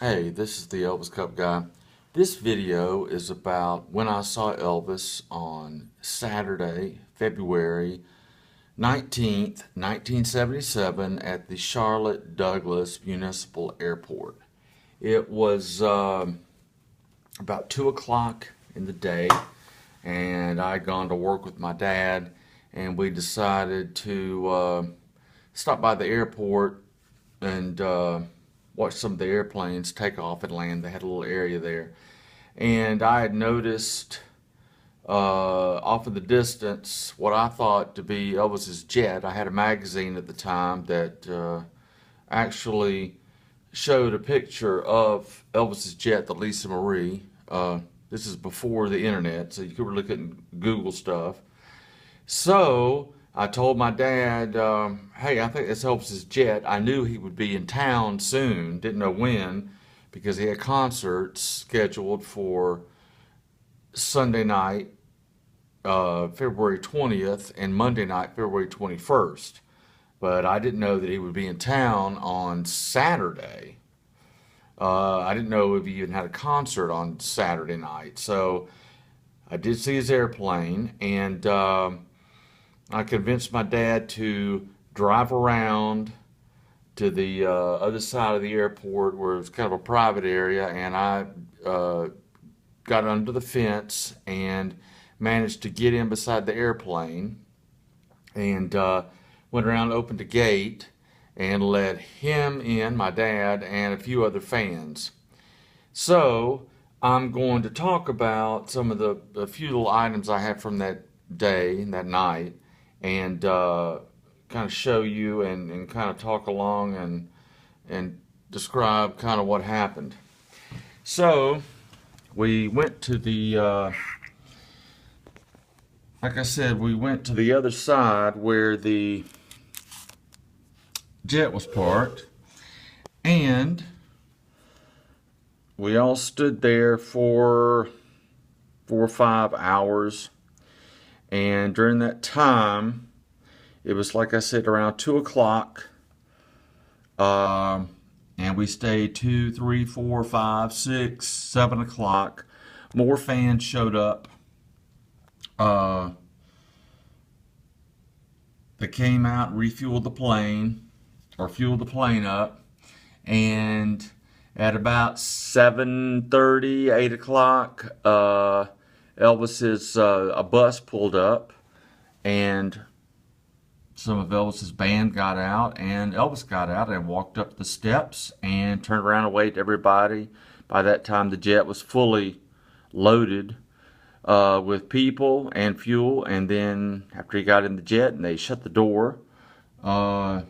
Hey, this is the Elvis Cup guy. This video is about when I saw Elvis on Saturday, February 19th, 1977 at the Charlotte Douglas Municipal Airport. It was about 2 o'clock in the day, and I'd gone to work with my dad, and we decided to stop by the airport and watch some of the airplanes take off and land. They had a little area there. And I had noticed off in the distance what I thought to be Elvis's jet. I had a magazine at the time that actually showed a picture of Elvis's jet, the Lisa Marie. This is before the internet, so you really couldn't Google stuff. So I told my dad, hey, I think this Elvis's jet. I knew he would be in town soon, didn't know when, because he had concerts scheduled for Sunday night, February 20th, and Monday night, February 21st. But I didn't know that he would be in town on Saturday. I didn't know if he even had a concert on Saturday night. So I did see his airplane, and I convinced my dad to drive around to the other side of the airport where it was kind of a private area, and I got under the fence and managed to get in beside the airplane and went around, opened the gate, and let him in, my dad, and a few other fans. So I'm going to talk about some of the few little items I had from that day, that night, and kind of show you and kind of talk along and describe kind of what happened. So we went to the like I said, we went to the other side where the jet was parked, and we all stood there for 4 or 5 hours. And during that time, it was, like I said, around 2 o'clock. And we stayed 2, 3, 4, 5, 6, 7 o'clock. More fans showed up. They came out, refueled the plane, or fueled the plane up. And at about 7:30, 8 o'clock, Elvis's a bus pulled up, and some of Elvis's band got out, and Elvis got out and walked up the steps and turned around and waved to everybody. By that time, the jet was fully loaded with people and fuel, and then after he got in the jet and they shut the door, wow,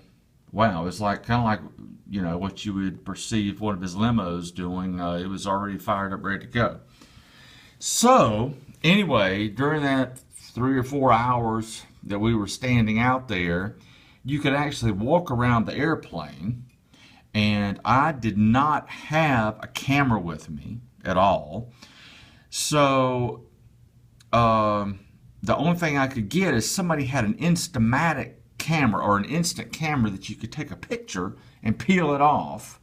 it was like kind of like, you know, what you would perceive one of his limos doing. It was already fired up, ready to go. So anyway, during that 3 or 4 hours that we were standing out there, you could actually walk around the airplane, and I did not have a camera with me at all. So the only thing I could get is somebody had an Instamatic camera, or an instant camera that you could take a picture and peel it off,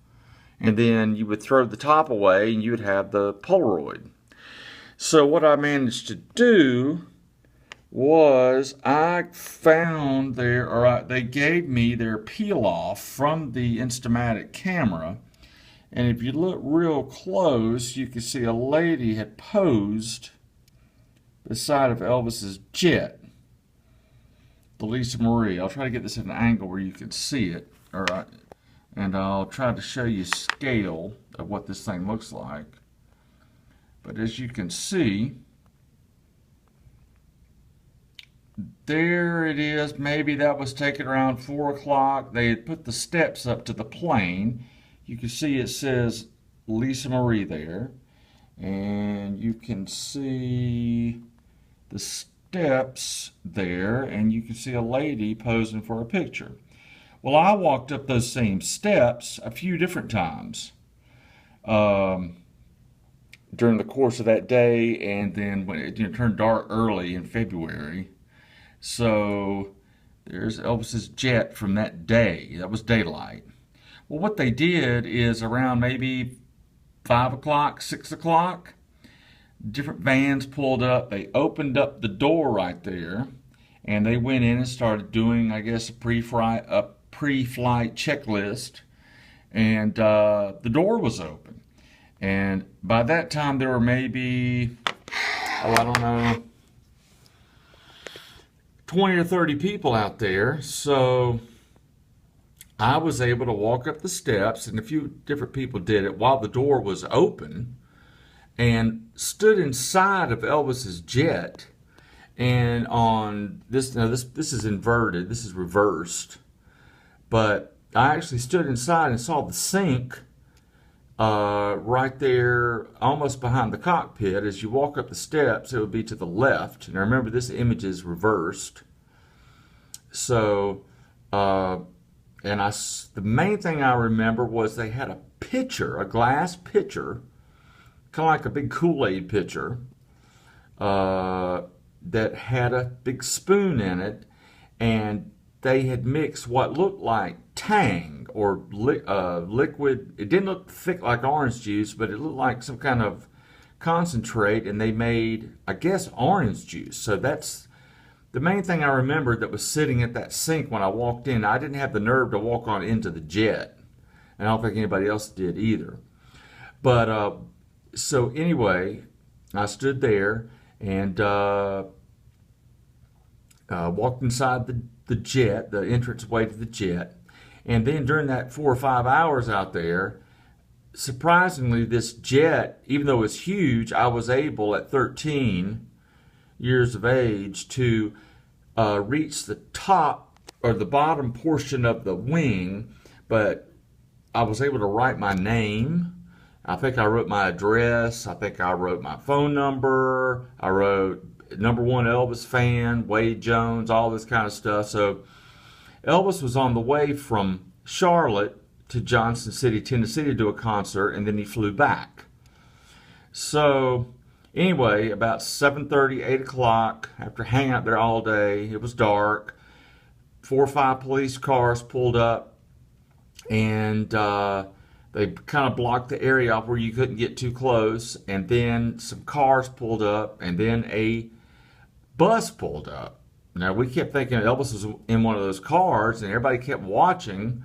and then you would throw the top away and you would have the Polaroid. So what I managed to do was I found they gave me their peel off from the Instamatic camera, and if you look real close, you can see a lady had posed beside of Elvis's jet, the Lisa Marie. I'll try to get this at an angle where you can see it, and I'll try to show you scale of what this thing looks like. But as you can see, there it is. Maybe that was taken around 4 o'clock. They had put the steps up to the plane. You can see it says Lisa Marie there. And you can see the steps there, and you can see a lady posing for a picture. Well, I walked up those same steps a few different times during the course of that day, and then when it turned dark early in February. So there's Elvis's jet from that day. That was daylight. Well, what they did is around maybe 5 o'clock, 6 o'clock. Different vans pulled up. They opened up the door right there, and they went in and started doing, I guess, a pre-flight checklist. And the door was open. And by that time, there were maybe, I don't know, 20 or 30 people out there. So I was able to walk up the steps, and a few different people did it while the door was open, and stood inside of Elvis's jet. And on this, now this is inverted, this is reversed, but I actually stood inside and saw the sink right there, almost behind the cockpit. As you walk up the steps, it would be to the left. And I remember this image is reversed. So, the main thing I remember was they had a pitcher, a glass pitcher, kind of like a big Kool-Aid pitcher, that had a big spoon in it, and they had mixed what looked like Tang or liquid. It didn't look thick like orange juice, but it looked like some kind of concentrate, and they made, I guess, orange juice. So that's the main thing I remembered that was sitting at that sink when I walked in. I didn't have the nerve to walk on into the jet, and I don't think anybody else did either. But so anyway, I stood there and walked inside the jet, the entranceway to the jet. And then during that 4 or 5 hours out there, surprisingly, this jet, even though it's huge, I was able at 13 years of age to reach the top or the bottom portion of the wing, but I was able to write my name. I think I wrote my address. I think I wrote my phone number. I wrote #1 Elvis fan, Wade Jones, all this kind of stuff. So Elvis was on the way from Charlotte to Johnson City, Tennessee to do a concert, and then he flew back. So anyway, about 7:30, 8 o'clock, after hanging out there all day, it was dark, 4 or 5 police cars pulled up, and they kind of blocked the area off where you couldn't get too close, and then some cars pulled up, and then a bus pulled up. Now, we kept thinking Elvis was in one of those cars, and everybody kept watching.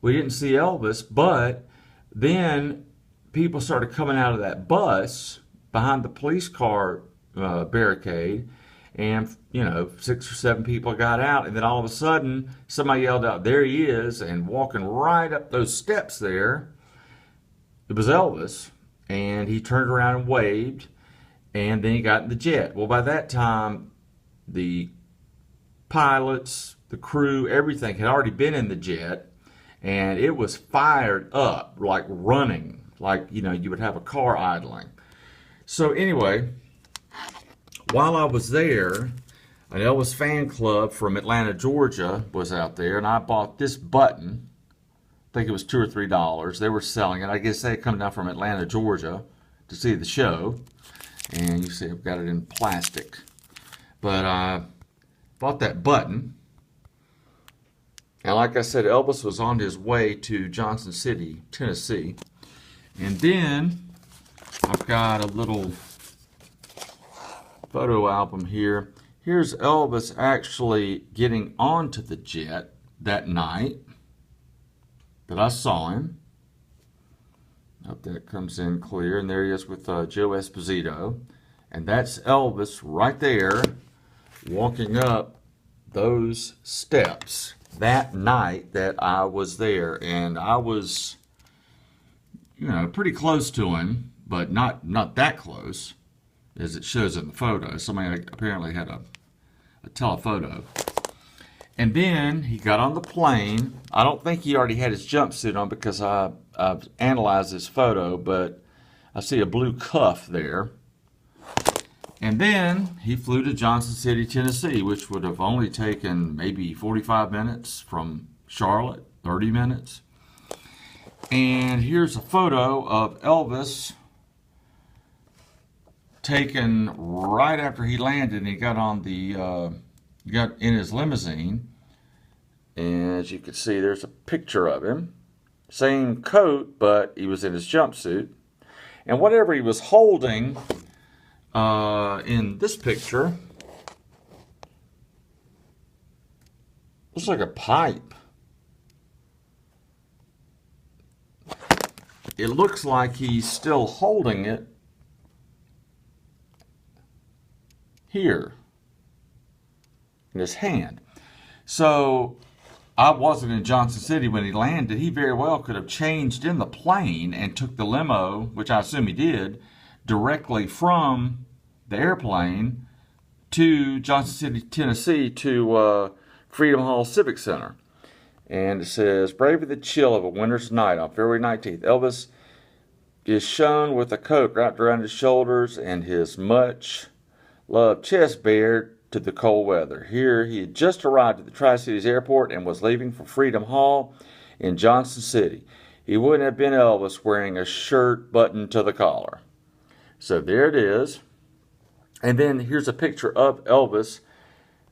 We didn't see Elvis, but then people started coming out of that bus behind the police car barricade, and 6 or 7 people got out, and then all of a sudden somebody yelled out, "There he is!" And walking right up those steps there, it was Elvis, and he turned around and waved, and then he got in the jet. Well, by that time, the pilots, the crew, everything had already been in the jet, and it was fired up, like running, like you would have a car idling. So anyway, while I was there, an Elvis fan club from Atlanta, Georgia was out there, and I bought this button. I think it was $2 or $3. They were selling it. I guess they had come down from Atlanta, Georgia to see the show. And you see I've got it in plastic. But I bought that button. And like I said, Elvis was on his way to Johnson City, Tennessee. And then I've got a little photo album here. Here's Elvis actually getting onto the jet that night that I saw him. Hope that comes in clear. And there he is with Joe Esposito. And that's Elvis right there walking up those steps that night that I was there. And I was, pretty close to him, but not that close as it shows in the photo. Somebody apparently had a telephoto. And then he got on the plane. I don't think he already had his jumpsuit on because I've analyzed this photo, but I see a blue cuff there. And then he flew to Johnson City, Tennessee, which would have only taken maybe 45 minutes from Charlotte, 30 minutes. And here's a photo of Elvis taken right after he landed, and he got on got in his limousine. And as you can see, there's a picture of him. Same coat, but he was in his jumpsuit. And whatever he was holding in this picture looks like a pipe. It looks like he's still holding it here in his hand. So I wasn't in Johnson City when he landed. He very well could have changed in the plane and took the limo, which I assume he did, directly from the airplane to Johnson City, Tennessee, to Freedom Hall Civic Center. And it says, braving the chill of a winter's night on February 19th, Elvis is shown with a coat wrapped around his shoulders and his much-loved chest bared to the cold weather. Here, he had just arrived at the Tri-Cities Airport and was leaving for Freedom Hall in Johnson City. He wouldn't have been Elvis wearing a shirt buttoned to the collar. So there it is. And then here's a picture of Elvis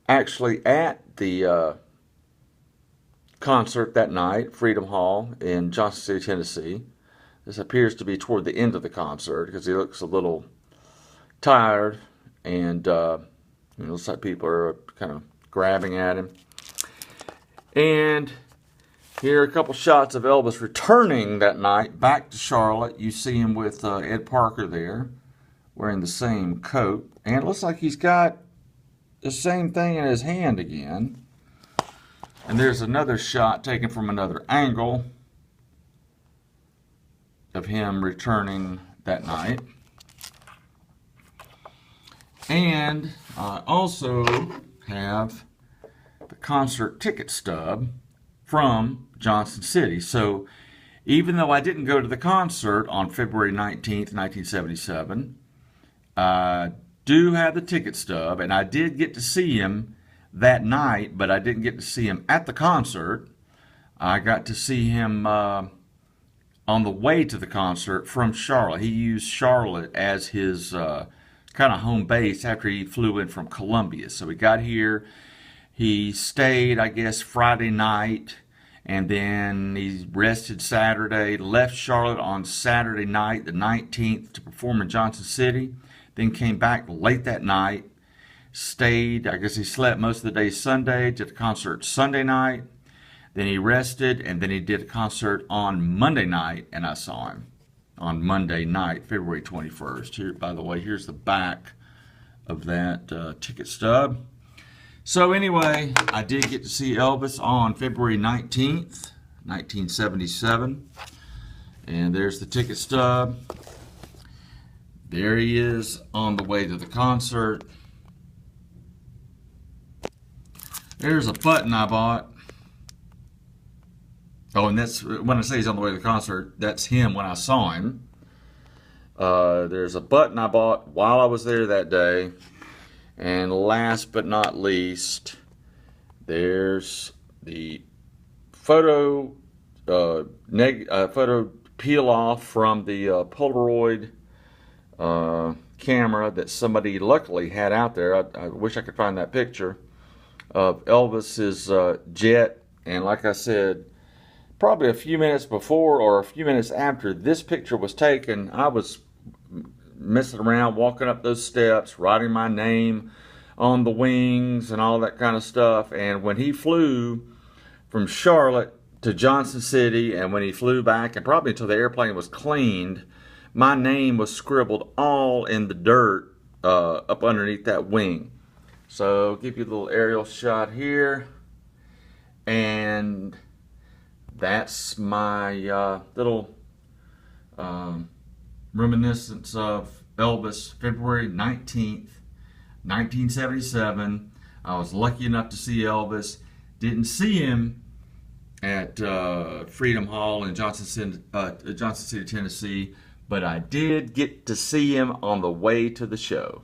actually at the concert that night, Freedom Hall in Johnson City, Tennessee. This appears to be toward the end of the concert because he looks a little tired, and it looks like people are kind of grabbing at him. And here are a couple shots of Elvis returning that night back to Charlotte. You see him with Ed Parker there, wearing the same coat. And it looks like he's got the same thing in his hand again. And there's another shot taken from another angle of him returning that night. And I also have the concert ticket stub from Johnson City. So even though I didn't go to the concert on February 19th, 1977, I do have the ticket stub, and I did get to see him that night, but I didn't get to see him at the concert. I got to see him on the way to the concert from Charlotte. He used Charlotte as his kind of home base after he flew in from Columbia. So he got here, he stayed, I guess, Friday night, and then he rested Saturday, left Charlotte on Saturday night, the 19th, to perform in Johnson City, then came back late that night, stayed, I guess he slept most of the day Sunday, did the concert Sunday night, then he rested, and then he did a concert on Monday night, and I saw him on Monday night, February 21st. Here, by the way, here's the back of that ticket stub. So anyway, I did get to see Elvis on February 19th, 1977. And there's the ticket stub. There he is on the way to the concert. There's a button I bought. Oh, and that's when I say he's on the way to the concert, that's him when I saw him. There's a button I bought while I was there that day. And last but not least, there's the photo peel off from the Polaroid camera that somebody luckily had out there. I wish I could find that picture of Elvis's jet. And like I said, probably a few minutes before or a few minutes after this picture was taken, I was messing around, walking up those steps, writing my name on the wings and all that kind of stuff. And when he flew from Charlotte to Johnson City, and when he flew back, and probably until the airplane was cleaned, my name was scribbled all in the dirt up underneath that wing. So I'll give you a little aerial shot here. And that's my little reminiscence of Elvis, February 19th, 1977. I was lucky enough to see Elvis. Didn't see him at Freedom Hall in Johnson City, Tennessee, but I did get to see him on the way to the show.